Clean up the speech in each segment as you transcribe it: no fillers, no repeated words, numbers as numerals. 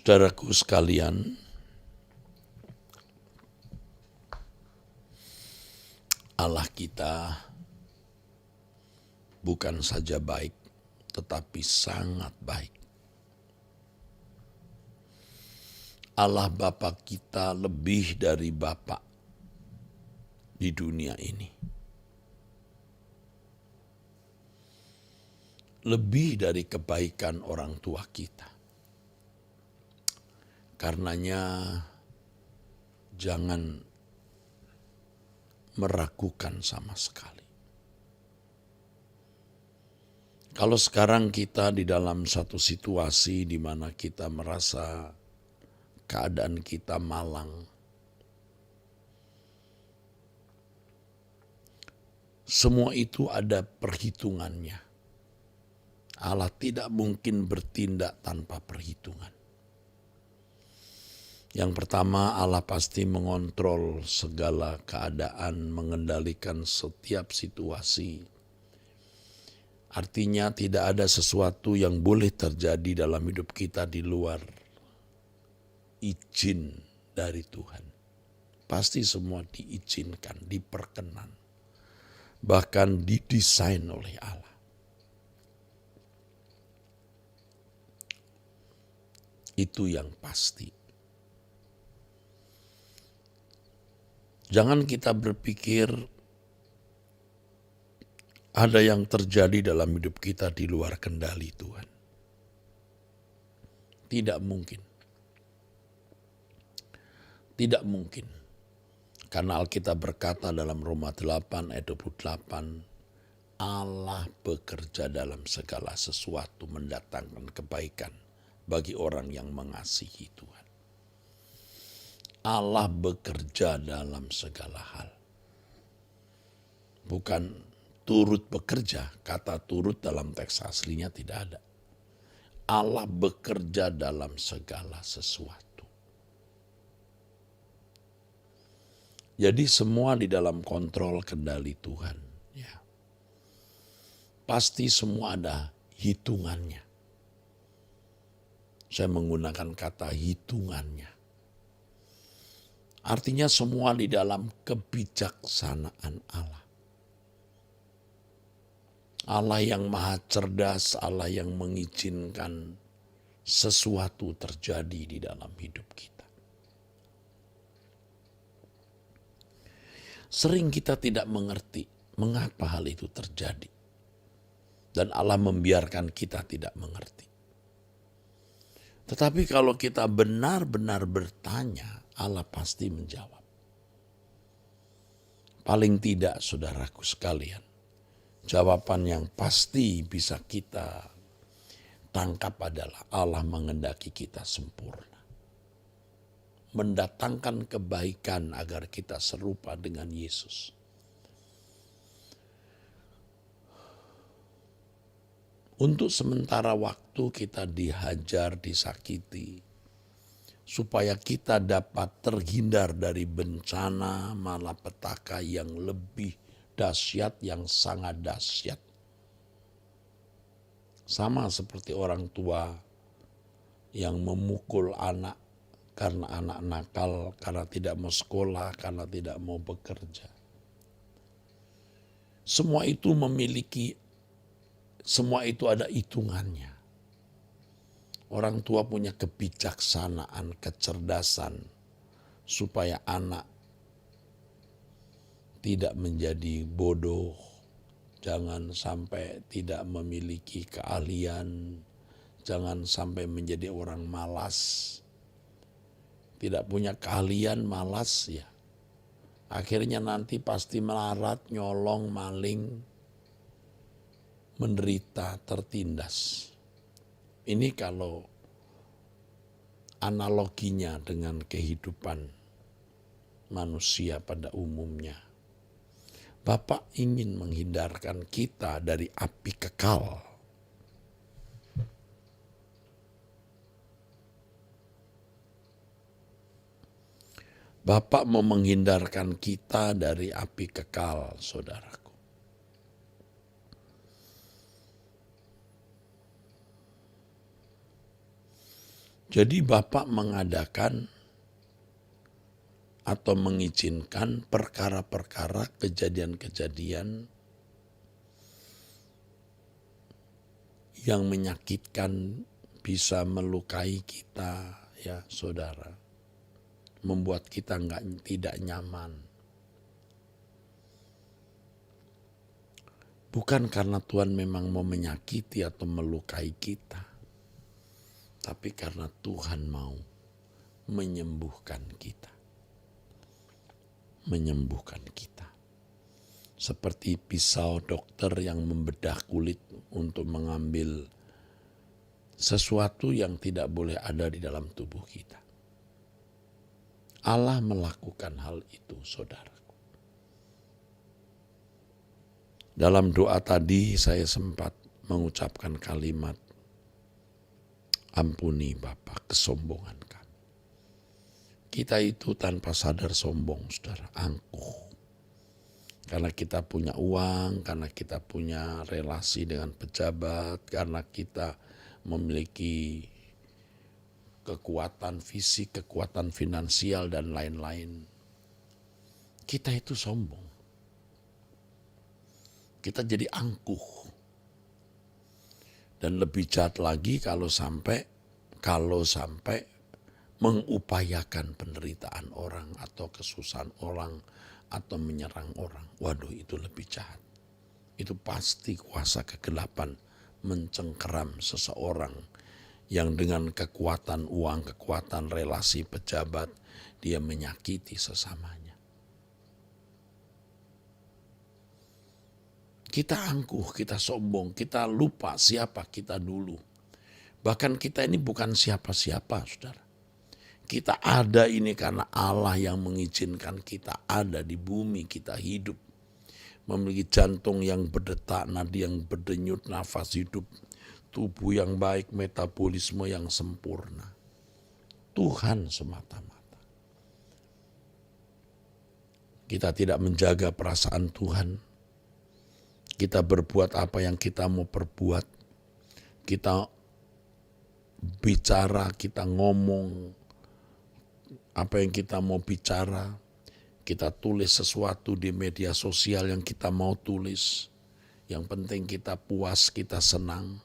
Saudaraku sekalian, Allah kita bukan saja baik, tetapi sangat baik. Allah Bapa kita lebih dari Bapa di dunia ini. Lebih dari kebaikan orang tua kita. Karenanya jangan meragukan sama sekali. Kalau sekarang kita di dalam satu situasi di mana kita merasa keadaan kita malang, semua itu ada perhitungannya. Allah tidak mungkin bertindak tanpa perhitungan. Yang pertama, Allah pasti mengontrol segala keadaan, mengendalikan setiap situasi. Artinya tidak ada sesuatu yang boleh terjadi dalam hidup kita di luar izin dari Tuhan. Pasti semua diizinkan, diperkenan, bahkan didesain oleh Allah. Itu yang pasti. Jangan kita berpikir ada yang terjadi dalam hidup kita di luar kendali Tuhan. Tidak mungkin. Tidak mungkin. Karena Alkitab berkata dalam Roma 8 ayat 28, Allah bekerja dalam segala sesuatu mendatangkan kebaikan bagi orang yang mengasihi Tuhan. Allah bekerja dalam segala hal. Bukan turut bekerja, kata turut dalam teks aslinya tidak ada. Allah bekerja dalam segala sesuatu. Jadi semua di dalam kontrol kendali Tuhan. Ya. Pasti semua ada hitungannya. Saya menggunakan kata hitungannya. Artinya semua di dalam kebijaksanaan Allah. Allah yang maha cerdas, Allah yang mengizinkan sesuatu terjadi di dalam hidup kita. Sering kita tidak mengerti mengapa hal itu terjadi. Dan Allah membiarkan kita tidak mengerti. Tetapi kalau kita benar-benar bertanya, Allah pasti menjawab. Paling tidak, saudaraku sekalian, jawaban yang pasti bisa kita tangkap adalah Allah mengendaki kita sempurna. Mendatangkan kebaikan agar kita serupa dengan Yesus. Untuk sementara waktu kita dihajar, disakiti, supaya kita dapat terhindar dari bencana malapetaka yang lebih dahsyat, yang sangat dahsyat. Sama seperti orang tua yang memukul anak karena anak nakal, karena tidak mau sekolah, karena tidak mau bekerja. Semua itu ada hitungannya. Orang tua punya kebijaksanaan, kecerdasan, supaya anak tidak menjadi bodoh, jangan sampai tidak memiliki keahlian, jangan sampai menjadi orang malas. Tidak punya keahlian, malas ya. Akhirnya nanti pasti melarat, nyolong, maling, menderita, tertindas. Ini kalau analoginya dengan kehidupan manusia pada umumnya. Bapa ingin menghindarkan kita dari api kekal. Bapa mau menghindarkan kita dari api kekal, saudaraku. Jadi Bapak mengadakan atau mengizinkan perkara-perkara, kejadian-kejadian yang menyakitkan, bisa melukai kita, ya saudara, membuat kita tidak nyaman. Bukan karena Tuhan memang mau menyakiti atau melukai kita, tapi karena Tuhan mau menyembuhkan kita. Menyembuhkan kita. Seperti pisau dokter yang membedah kulit untuk mengambil sesuatu yang tidak boleh ada di dalam tubuh kita. Allah melakukan hal itu, saudaraku. Dalam doa tadi saya sempat mengucapkan kalimat, ampuni Bapa kesombongan kami. Kita itu tanpa sadar sombong, saudara, angkuh. Karena kita punya uang, karena kita punya relasi dengan pejabat, karena kita memiliki kekuatan fisik, kekuatan finansial, dan lain-lain. Kita itu sombong. Kita jadi angkuh. Dan lebih jahat lagi kalau sampai mengupayakan penderitaan orang atau kesusahan orang atau menyerang orang. Waduh, itu lebih jahat. Itu pasti kuasa kegelapan mencengkeram seseorang yang dengan kekuatan uang, kekuatan relasi pejabat, dia menyakiti sesamanya. Kita angkuh, kita sombong, kita lupa siapa kita dulu. Bahkan kita ini bukan siapa-siapa, saudara. Kita ada ini karena Allah yang mengizinkan kita ada di bumi, kita hidup. Memiliki jantung yang berdetak, nadi yang berdenyut, nafas hidup, tubuh yang baik, metabolisme yang sempurna. Tuhan semata-mata. Kita tidak menjaga perasaan Tuhan. Kita berbuat apa yang kita mau perbuat. Kita bicara, kita ngomong apa yang kita mau bicara. Kita tulis sesuatu di media sosial yang kita mau tulis. Yang penting kita puas, kita senang.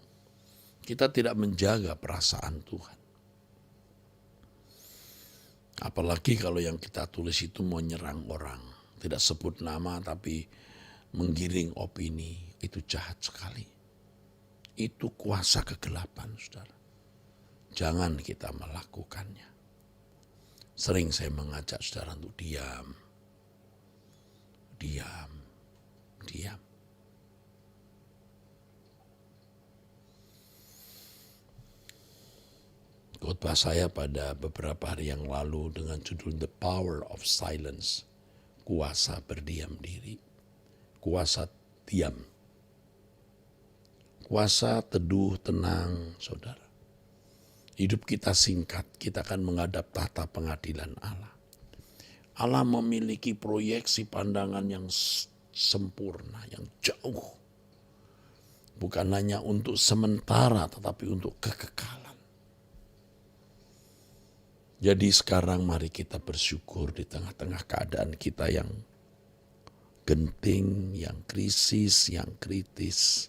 Kita tidak menjaga perasaan Tuhan. Apalagi kalau yang kita tulis itu mau nyerang orang. Tidak sebut nama tapi menggiring opini, itu jahat sekali. Itu kuasa kegelapan, saudara. Jangan kita melakukannya. Sering saya mengajak saudara untuk diam. Diam. Diam. Khotbah saya pada beberapa hari yang lalu dengan judul The Power of Silence. Kuasa berdiam diri. Kuasa diam. Kuasa teduh, tenang, saudara. Hidup kita singkat, kita akan menghadap tahta pengadilan Allah. Allah memiliki proyeksi pandangan yang sempurna, yang jauh. Bukan hanya untuk sementara, tetapi untuk kekekalan. Jadi sekarang mari kita bersyukur di tengah-tengah keadaan kita yang genting, yang krisis, yang kritis,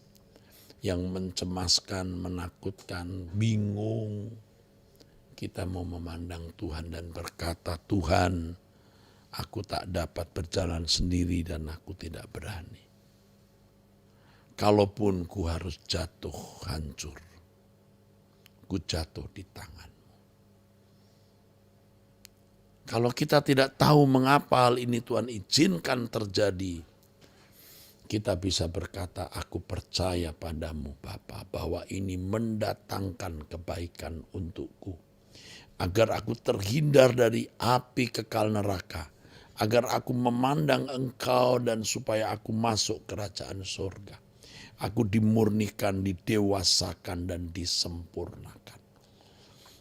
yang mencemaskan, menakutkan, bingung. Kita mau memandang Tuhan dan berkata, Tuhan, aku tak dapat berjalan sendiri dan aku tidak berani. Kalaupun ku harus jatuh hancur, ku jatuh di tangan. Kalau kita tidak tahu mengapa hal ini Tuhan izinkan terjadi, kita bisa berkata, aku percaya padamu Bapa, bahwa ini mendatangkan kebaikan untukku. Agar aku terhindar dari api kekal neraka. Agar aku memandang Engkau dan supaya aku masuk kerajaan surga. Aku dimurnikan, didewasakan dan disempurnakan.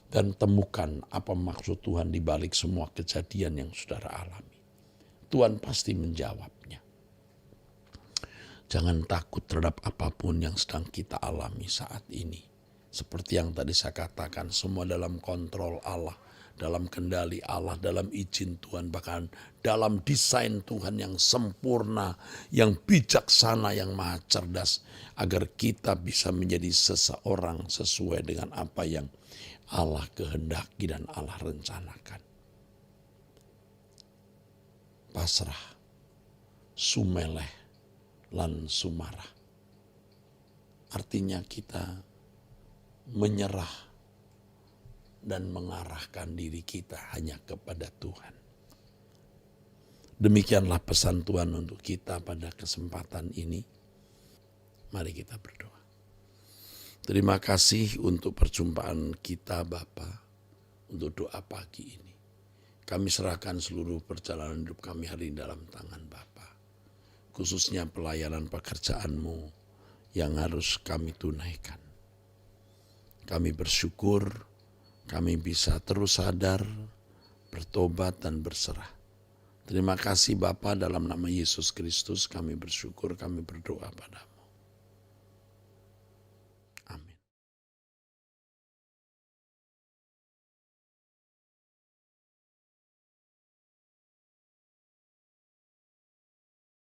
Dan temukan apa maksud Tuhan di balik semua kejadian yang saudara alami. Tuhan pasti menjawabnya. Jangan takut terhadap apapun yang sedang kita alami saat ini. Seperti yang tadi saya katakan, semua dalam kontrol Allah, dalam kendali Allah, dalam izin Tuhan, bahkan dalam desain Tuhan yang sempurna, yang bijaksana, yang maha cerdas, agar kita bisa menjadi seseorang sesuai dengan apa yang Allah kehendaki dan Allah rencanakan. Pasrah, sumeleh, lan sumarah. Artinya kita menyerah dan mengarahkan diri kita hanya kepada Tuhan. Demikianlah pesan Tuhan untuk kita pada kesempatan ini. Mari kita berdoa. Terima kasih untuk perjumpaan kita Bapa, untuk doa pagi ini. Kami serahkan seluruh perjalanan hidup kami hari ini dalam tangan Bapa. Khususnya pelayanan pekerjaan-Mu yang harus kami tunaikan. Kami bersyukur, kami bisa terus sadar, bertobat dan berserah. Terima kasih Bapa, dalam nama Yesus Kristus kami bersyukur, kami berdoa padamu.